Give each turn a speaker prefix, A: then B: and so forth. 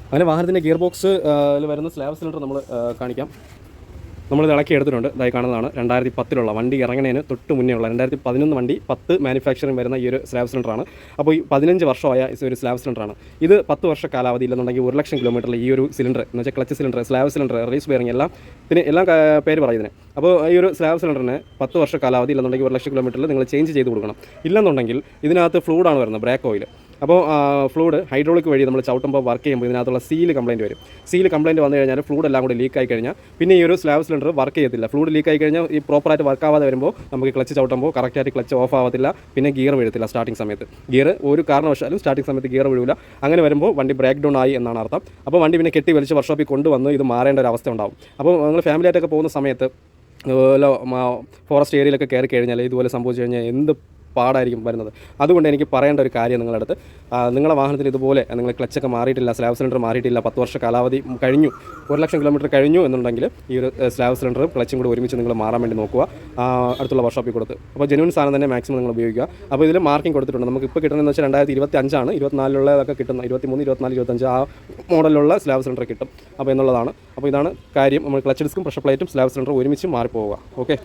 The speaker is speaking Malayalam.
A: അങ്ങനെ വാഹനത്തിൻ്റെ ഗിയർ ബോക്സ് വരുന്ന സ്ലാബ് സിലിണ്ടർ നമ്മൾ കാണിക്കാം. നമ്മളിത് ഇളക്കി എടുത്തിട്ടുണ്ട്. ഇതായി കാണുന്നതാണ് 2010 വണ്ടി ഇറങ്ങുന്നതിന് തൊട്ട് മുന്നേ ഉള്ള 2011 വണ്ടി 10 മാനുഫാക്ചറിങ് വരുന്ന ഈ ഒരു സ്ലാബ് സിലിണ്ടറാണ്. അപ്പോൾ ഈ 15 വർഷമായ ഒരു സ്ലാബ് സിലിണ്ടറാണ് ഇത്. 10 വർഷ കാലാവധി ഇല്ലെന്നുണ്ടെങ്കിൽ 1,00,000 കിലോമീറ്ററിൽ ഈ ഒരു സിലിണ്ടർ എന്ന് വെച്ചാൽ ക്ലച്ച് സിലിണ്ടർ, സ്ലാബ് സിലിണ്ടർ, റീസ് ബെയറിംഗ് എല്ലാം പേര് പറയുന്നതിന്. അപ്പോൾ ഈ ഒരു സ്ലാബ് സിലിണ്ടറിന് 10 വർഷ കാലാവധി ഇല്ലെന്നുണ്ടെങ്കിൽ 1,00,000 കിലോമീറ്ററിൽ നിങ്ങൾ ചേഞ്ച് ചെയ്ത് കൊടുക്കണം. ഇല്ലെന്നുണ്ടെങ്കിൽ ഇതിനകത്ത് ഫ്ലൂഡാണ് വരുന്നത്, ബ്രേക്ക് ഓയിൽ. അപ്പോൾ ഫ്ലൂഡ് ഹൈഡ്രോളിക് വഴി നമ്മൾ ചവിട്ടുമ്പോൾ വർക്ക് ചെയ്യുമ്പോൾ ഇതിനകത്തുള്ള സീൽ കംപ്ലയിൻറ്റ് വരും. സീൽ കംപ്ലയിൻറ്റ് വന്നു കഴിഞ്ഞാൽ ഫ്ലൂഡ് എല്ലാം കൂടി ലീക്ക് ആയി കഴിഞ്ഞാൽ പിന്നെ ഈ ഒരു സ്ലാബ് സിലിണ്ടർ വർക്ക് ചെയ്യത്തില്ല. ഫ്ലൂഡ് ലീക്ക് ആയി കഴിഞ്ഞാൽ ഈ പ്രോപ്പറായിട്ട് വർക്ക് ആവാതെ വരുമ്പോൾ നമുക്ക് ക്ലച്ച് ചവിട്ടുമ്പോൾ കറക്റ്റായിട്ട് ക്ലച്ച് ഓഫ് ആവത്തില്ല, പിന്നെ ഗിയർ വീഴത്തില്ല. സ്റ്റാർട്ടിംഗ് സമയത്ത് ഗിയർ ഒരു കാരണവശാലും സ്റ്റാർട്ടിംഗ് സമയത്ത് ഗിയർ വീഴില്ല. അങ്ങനെ വരുമ്പോൾ വണ്ടി ബ്രേക്ക് ഡൗൺ ആയി എന്നാണ് അർത്ഥം. അപ്പോൾ വണ്ടി പിന്നെ കെട്ടി വലിച്ച് വർക്ക്ഷോപ്പിൽ കൊണ്ടുവന്ന് ഇത് മാറേണ്ട ഒരു അവസ്ഥ ഉണ്ടാവും. അപ്പോൾ നിങ്ങൾ ഫാമിലി ആയിട്ടൊക്കെ പോകുന്ന സമയത്ത് അതുപോലെ ഫോറസ്റ്റ് ഏരിയയിലൊക്കെ കയറി കഴിഞ്ഞാൽ ഇതുപോലെ സംഭവിച്ചു കഴിഞ്ഞാൽ എന്ത് പാടായിരിക്കും വരുന്നത്. അതുകൊണ്ട് എനിക്ക് പറയേണ്ട ഒരു കാര്യം നിങ്ങളുടെ അടുത്ത്, നിങ്ങളുടെ വാഹനത്തിൽ ഇതുപോലെ നിങ്ങൾ ക്ലച്ചൊക്കെ മാറിയിട്ടില്ല, സ്ലാബ് സിലിണ്ടർ മാറിയിട്ടില്ല, 10 വർഷ കാലാവധി കഴിഞ്ഞു, 1,00,000 കിലോമീറ്റർ കഴിഞ്ഞു എന്നുണ്ടെങ്കിൽ ഈ ഒരു സ്ലാബ് സിലിണ്ടറും ക്ലച്ചും കൂടെ ഒരുമിച്ച് നിങ്ങൾ മാറാൻ വേണ്ടി നോക്കുക, അടുത്തുള്ള വർക്ക്ഷോപ്പിൽ കൊടുത്ത്. അപ്പോൾ ജെന്യൂൻ സാധനം തന്നെ മാക്സിമം നിങ്ങൾ ഉപയോഗിക്കുക. അപ്പോൾ ഇതിൽ മാർക്കിംഗ് കൊടുത്തിട്ടുണ്ട്. നമുക്ക് ഇപ്പോൾ കിട്ടുന്നതെന്ന് വെച്ചാൽ 2025 24 കിട്ടുന്ന 23, 24, 25 ആ മോഡലുള്ള സ്ലാബ് സിലിണ്ടർ കിട്ടും. അപ്പോൾ എന്നുള്ളതാണ്. അപ്പോൾ ഇതാണ് കാര്യം. നമ്മൾ ക്ലച്ച് ഡിസ്കും പ്രഷർ പ്ലേറ്റും സ്ലാബ് സിലിണ്ടറും ഒരുമിച്ച് മാറിപ്പോവുക. ഓക്കെ.